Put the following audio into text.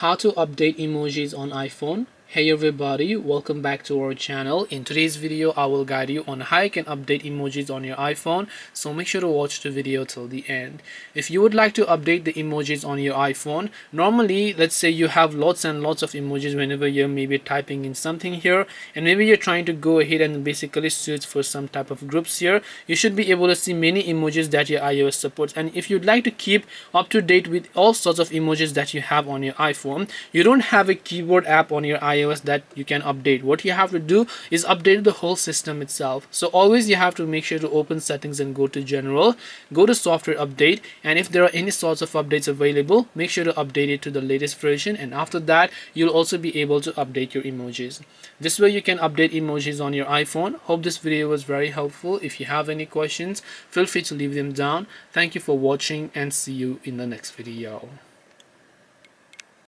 How to update emojis on iPhone. Hey everybody, welcome back to our channel. In today's video I will guide you on how you can update emojis on your iPhone, so make sure to watch the video till the end. If you would like to update the emojis on your iPhone, normally let's say you have lots and lots of emojis whenever you're maybe typing in something here, and maybe you're trying to go ahead and basically search for some type of groups here. You should be able to see many emojis that your iOS supports, and if you'd like to keep up to date with all sorts of emojis that you have on your iPhone, you don't have a keyboard app on your iOS that you can update. What you have to do is update the whole system itself. So always you have to make sure to open settings and go to general, go to software update, and if there are any sorts of updates available, make sure to update it to the latest version, and after that you'll also be able to update your emojis. This way you can update emojis on your iPhone. Hope this video was very helpful. If you have any questions, feel free to leave them down. Thank you for watching and see you in the next video.